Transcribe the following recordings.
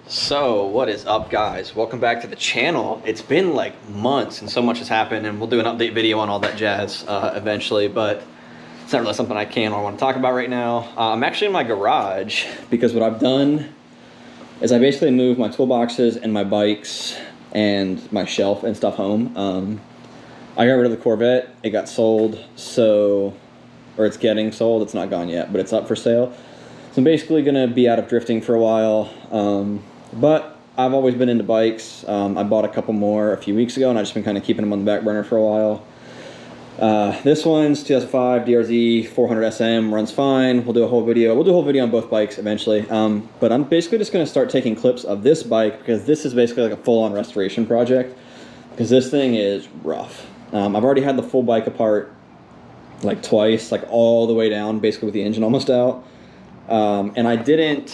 So what is up, guys? Welcome back to the channel. It's been like months and so much has happened, and we'll do an update video on all that jazz eventually, but it's not really something I can or want to talk about right now. I'm actually in my garage because what I've done is I basically moved my toolboxes and my bikes and my shelf and stuff home. I got rid of the Corvette. It got sold, or it's getting sold. It's not gone yet, but it's up for sale. So I'm basically gonna be out of drifting for a while. But I've always been into bikes. I bought a couple more a few weeks ago, and I've just been kind of keeping them on the back burner for a while. This one's 2005 DRZ 400 SM, runs fine. We'll do a whole video on both bikes eventually. But I'm basically just gonna start taking clips of this bike because this is basically like a full-on restoration project because this thing is rough. I've already had the full bike apart like twice, like all the way down, basically with the engine almost out. And I didn't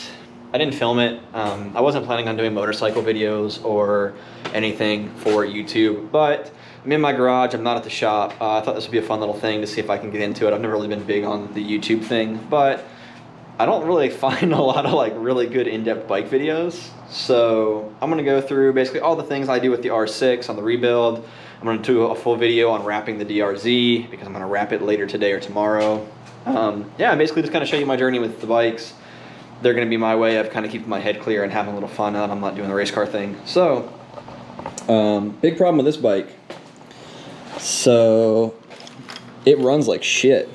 film it. I wasn't planning on doing motorcycle videos or anything for YouTube, but I'm in my garage, I'm not at the shop. I thought this would be a fun little thing to see if I can get into it. I've never really been big on the YouTube thing, but I don't really find a lot of like really good in-depth bike videos. So I'm gonna go through basically all the things I do with the R6 on the rebuild. I'm gonna do a full video on wrapping the DRZ because I'm gonna wrap it later today or tomorrow. Yeah, basically just kind of show you my journey with the bikes. They're going to be my way of kind of keeping my head clear and having a little fun now that I'm not doing the race car thing. So, big problem with this bike. So, it runs like shit.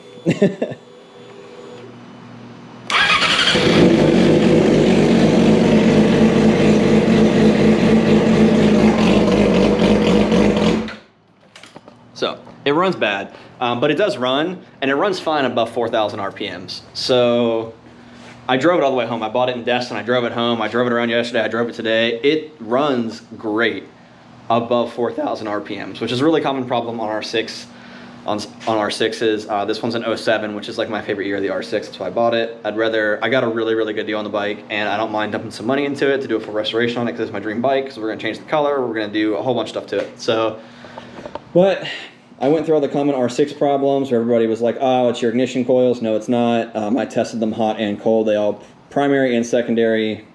So, it runs bad, but it does run, and it runs fine above 4,000 RPMs. So, I drove it all the way home. I bought it in Destin, I drove it home, I drove it around yesterday, I drove it today. It runs great above 4,000 RPMs, which is a really common problem on R6, on R6s. This one's an 07, which is like my favorite year of the R6, that's why I bought it. I got a really, really good deal on the bike, and I don't mind dumping some money into it to do a full restoration on it because it's my dream bike, so we're gonna change the color, we're gonna do a whole bunch of stuff to it. So, but I went through all the common R6 problems where everybody was like, oh, it's your ignition coils. No, it's not. I tested them hot and cold. They all, primary and secondary,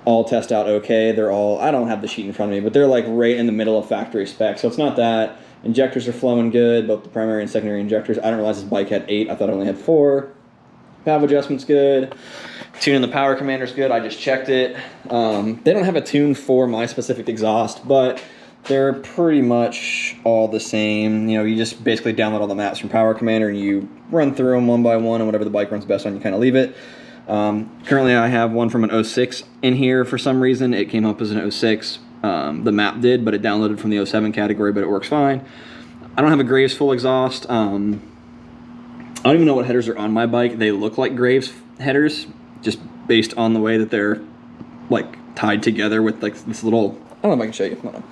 all test out okay. They're all, I don't have the sheet in front of me, but they're like right in the middle of factory spec. So it's not that. Injectors are flowing good, both the primary and secondary injectors. I didn't realize this bike had 8. I thought it only had 4. Valve adjustment's good. Tuning the power commander's good. I just checked it. They don't have a tune for my specific exhaust, but they're pretty much all the same. You know, you just basically download all the maps from Power Commander and you run through them one by one, and whatever the bike runs best on, you kind of leave it. Currently, I have one from an 06 in here for some reason. It came up as an 06. The map did, but it downloaded from the 07 category, but it works fine. I don't have a Graves full exhaust. I don't even know what headers are on my bike. They look like Graves headers, just based on the way that they're like tied together with like this little, I don't know if I can show you. Hold on.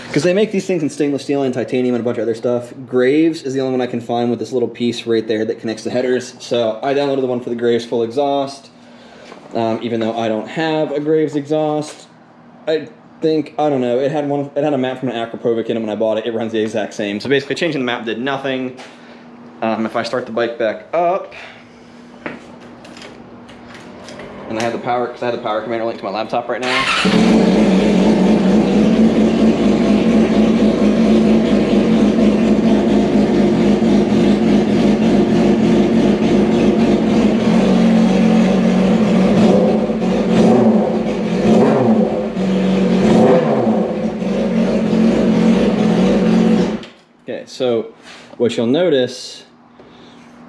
Because they make these things in stainless steel and titanium and a bunch of other stuff. Graves is the only one I can find with this little piece right there that connects the headers. So I downloaded the one for the Graves full exhaust. Even though I don't have a Graves exhaust. I don't know, it had a map from an Akrapovic in it when I bought it. It runs the exact same. So basically changing the map did nothing. If I start the bike back up, and I have the power, because I have the power commander linked to my laptop right now. So what you'll notice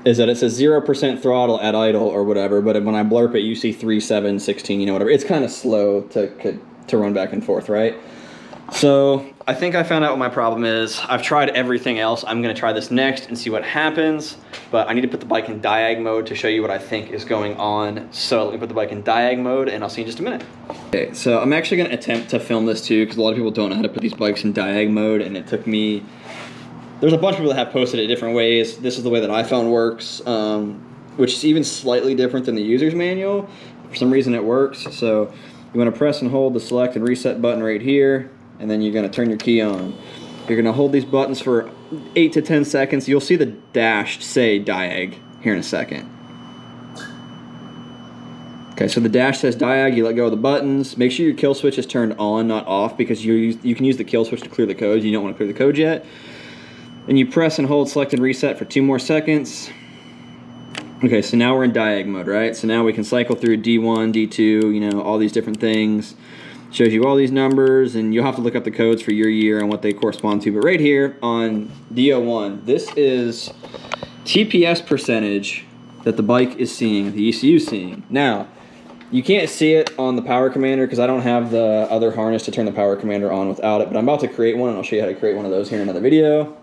is that it says 0% throttle at idle or whatever, but when I blurp it, you see 3, 7, 16, you know, whatever. It's kind of slow to run back and forth, right? So I think I found out what my problem is. I've tried everything else. I'm going to try this next and see what happens, but I need to put the bike in Diag mode to show you what I think is going on. So let me put the bike in Diag mode, and I'll see you in just a minute. Okay, so I'm actually going to attempt to film this too, because a lot of people don't know how to put these bikes in Diag mode, and it took me... There's a bunch of people that have posted it different ways. This is the way that I found works, which is even slightly different than the user's manual. For some reason it works. So you want to press and hold the select and reset button right here, and then you're going to turn your key on. You're going to hold these buttons for 8 to 10 seconds. You'll see the dash say Diag here in a second. Okay, so the dash says Diag, you let go of the buttons. Make sure your kill switch is turned on, not off, because you can use the kill switch to clear the code. You don't want to clear the code yet. Then you press and hold select and reset for 2 more seconds. Okay, so now we're in Diag mode, right? So now we can cycle through D1, D2, you know, all these different things. Shows you all these numbers, and you'll have to look up the codes for your year and what they correspond to. But right here on D01, this is TPS percentage that the bike is seeing, the ECU is seeing. Now, you can't see it on the power commander because I don't have the other harness to turn the power commander on without it, but I'm about to create one, and I'll show you how to create one of those here in another video.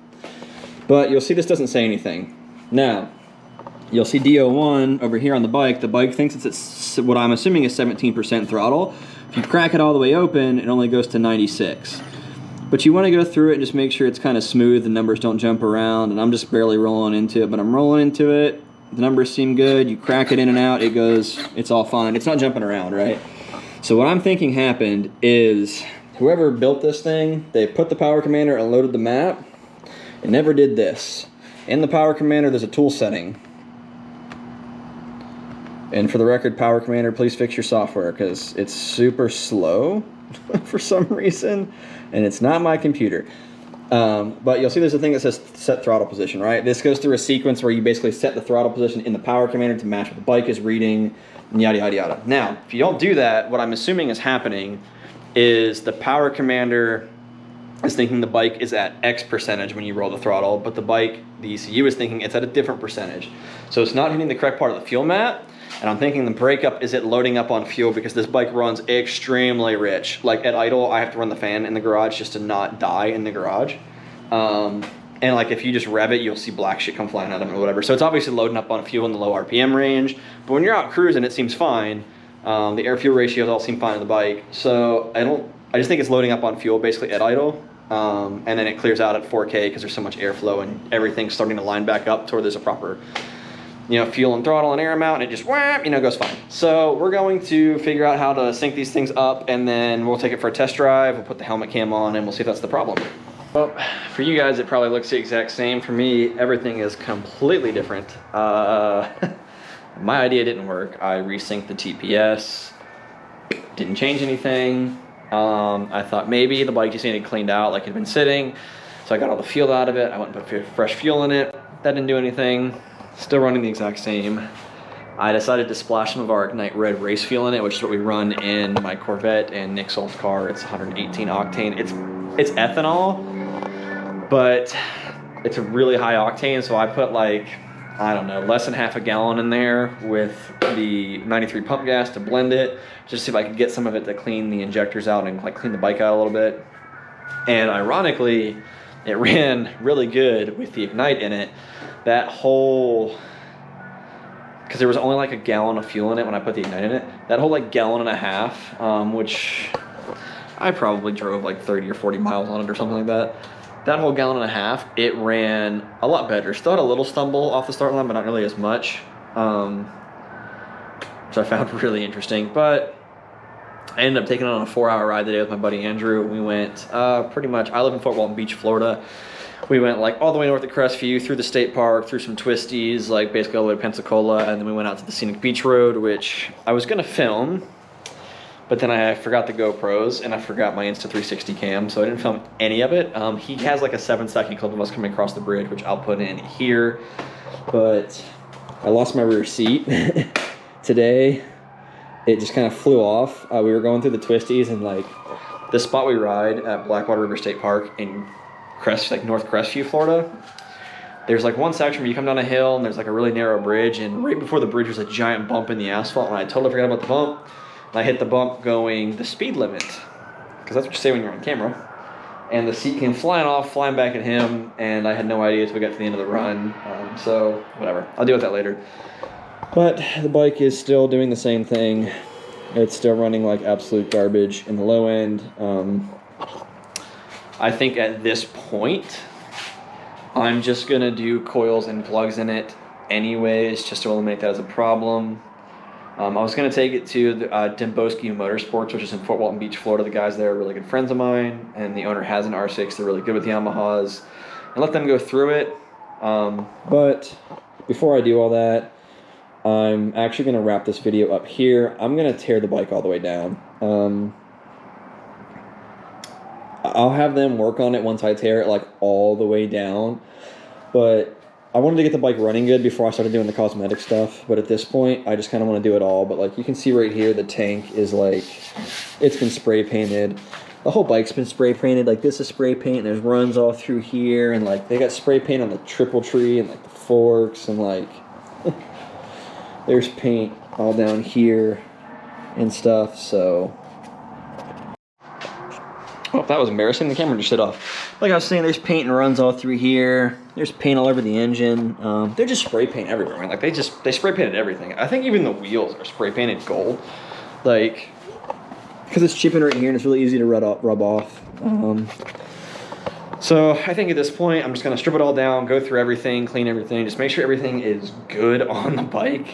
But you'll see this doesn't say anything. Now, you'll see D01 over here on the bike. The bike thinks it's at what I'm assuming is 17% throttle. If you crack it all the way open, it only goes to 96. But you want to go through it and just make sure it's kind of smooth, the numbers don't jump around, and I'm just barely rolling into it, but I'm rolling into it. The numbers seem good. You crack it in and out, it goes, it's all fine. It's not jumping around, right? So what I'm thinking happened is whoever built this thing, they put the power commander and loaded the map. It never did this. In the power commander, there's a tool setting. And for the record, power commander, please fix your software because it's super slow for some reason, and it's not my computer. But you'll see there's a thing that says set throttle position, right? This goes through a sequence where you basically set the throttle position in the power commander to match what the bike is reading, and yada, yada, yada. Now, if you don't do that, what I'm assuming is happening is the power commander is thinking the bike is at X percentage when you roll the throttle, but the bike, the ECU is thinking it's at a different percentage. So it's not hitting the correct part of the fuel map, and I'm thinking the breakup is it loading up on fuel because this bike runs extremely rich. Like at idle, I have to run the fan in the garage just to not die in the garage. And like if you just rev it, you'll see black shit come flying out of it or whatever. So it's obviously loading up on fuel in the low RPM range, but when you're out cruising, it seems fine. The air-fuel ratios all seem fine on the bike. So I just think it's loading up on fuel basically at idle. And then it clears out at 4K because there's so much airflow and everything's starting to line back up to where there's a proper, you know, fuel and throttle and air amount, and it just wham, you know, goes fine. So we're going to figure out how to sync these things up, and then we'll take it for a test drive. We'll put the helmet cam on, and we'll see if that's the problem. Well, for you guys, it probably looks the exact same. For me, everything is completely different. My idea didn't work. I resynced the TPS, didn't change anything. I thought maybe the bike just needed cleaned out like it had been sitting. So I got all the fuel out of it. I went and put fresh fuel in it. That didn't do anything. Still running the exact same. I decided to splash some of our Ignite Red race fuel in it, which is what we run in my Corvette and Nick's old car. It's 118 octane. It's ethanol, but it's a really high octane. So I put like, I don't know, less than half a gallon in there with the 93 pump gas to blend it, just to see if I could get some of it to clean the injectors out and like clean the bike out a little bit. And ironically, it ran really good with the Ignite in it. That whole, because there was only like a gallon of fuel in it when I put the Ignite in it, that whole like gallon and a half, which I probably drove like 30 or 40 miles on it or something like that. That whole gallon and a half, it ran a lot better. Still had a little stumble off the start line, but not really as much, which I found really interesting. But I ended up taking it on a 4-hour ride today with my buddy Andrew. We went pretty much, I live in Fort Walton Beach, Florida. We went like all the way north of Crestview, through the state park, through some twisties, like basically all the way to Pensacola, and then we went out to the Scenic Beach Road, which I was gonna film, but then I forgot the GoPros and I forgot my Insta360 cam, so I didn't film any of it. He has like a 7-second clip of us coming across the bridge, which I'll put in here, but I lost my rear seat today. It just kind of flew off. We were going through the twisties, and like the spot we ride at Blackwater River State Park in North Crestview, Florida, there's like one section where you come down a hill and there's like a really narrow bridge, and right before the bridge was a giant bump in the asphalt, and I totally forgot about the bump. And I hit the bump going the speed limit, because that's what you say when you're on camera. And the seat came flying off, flying back at him, and I had no idea until we got to the end of the run. So whatever, I'll deal with that later. But the bike is still doing the same thing. It's still running like absolute garbage in the low end. I think at this point, I'm just gonna do coils and plugs in it anyways, just to eliminate that as a problem. I was gonna take it to the, Demboski Motorsports, which is in Fort Walton Beach, Florida. The guys there are really good friends of mine, and the owner has an R6. They're really good with Yamahas, and let them go through it. But before I do all that, I'm actually going to wrap this video up here. I'm going to tear the bike all the way down. I'll have them work on it once I tear it like all the way down. But I wanted to get the bike running good before I started doing the cosmetic stuff. But at this point, I just kind of want to do it all. But like you can see right here, the tank is like, it's been spray painted. The whole bike's been spray painted. Like this is spray paint. And there's runs all through here. And like they got spray paint on the triple tree and like the forks. And like there's paint all down here and stuff. So, oh, that was embarrassing. The camera just shut off. Like I was saying, there's paint and runs all through here. There's paint all over the engine. They're just spray paint everywhere. I mean, like they spray painted everything. I think even the wheels are spray painted gold. Like, because it's chipping right here and it's really easy to rub off. So I think at this point, I'm just gonna strip it all down, go through everything, clean everything, just make sure everything is good on the bike.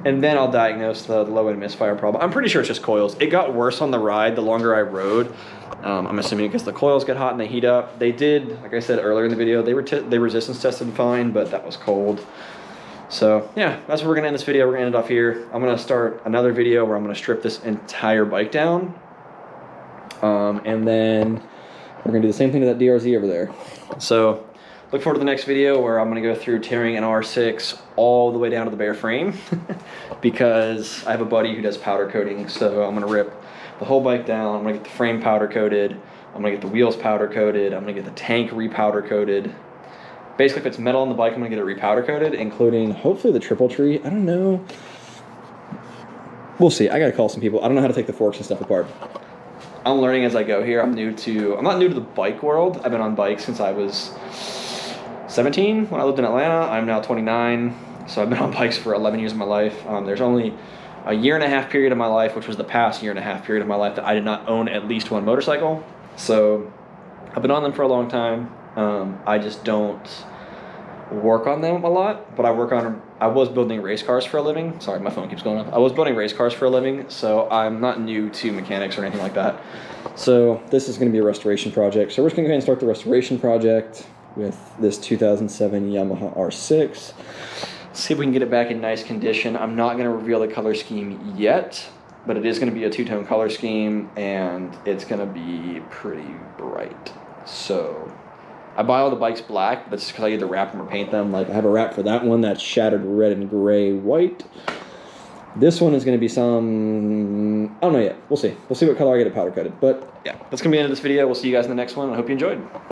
And then I'll diagnose the low end misfire problem. I'm pretty sure it's just coils. It got worse on the ride the longer I rode. I'm assuming because the coils get hot and they heat up. They did, like I said earlier in the video, they resistance tested fine, but that was cold. So yeah, that's where we're gonna end this video. We're gonna end it off here. I'm gonna start another video where I'm gonna strip this entire bike down. And then we're gonna do the same thing to that DRZ over there. So look forward to the next video where I'm gonna go through tearing an R6 all the way down to the bare frame because I have a buddy who does powder coating. So I'm gonna rip the whole bike down. I'm gonna get the frame powder coated. I'm gonna get the wheels powder coated. I'm gonna get the tank repowder coated. Basically, if it's metal on the bike, I'm gonna get it repowder coated, including hopefully the triple tree. I don't know. We'll see. I gotta call some people. I don't know how to take the forks and stuff apart. I'm learning as I go here. I'm not new to the bike world. I've been on bikes since I was 17 when I lived in Atlanta. I'm now 29, so I've been on bikes for 11 years of my life. There's only a 1.5 year period of my life, which was the past 1.5 year period of my life, that I did not own at least one motorcycle. So I've been on them for a long time. I just don't work on them a lot, but I was building race cars for a living. Sorry, my phone keeps going off. I was building race cars for a living, so I'm not new to mechanics or anything like that. So this is going to be a restoration project. So we're just going to go ahead and start the restoration project with this 2007 Yamaha R6. See if we can get it back in nice condition. I'm not going to reveal the color scheme yet, but it is going to be a two-tone color scheme, and it's going to be pretty bright. So I buy all the bikes black, but that's just because I either wrap them or paint them. Like I have a wrap for that one that's shattered red and gray white. This one is going to be some, I don't know yet. We'll see. We'll see what color I get it powder coated. But yeah, that's going to be the end of this video. We'll see you guys in the next one. I hope you enjoyed.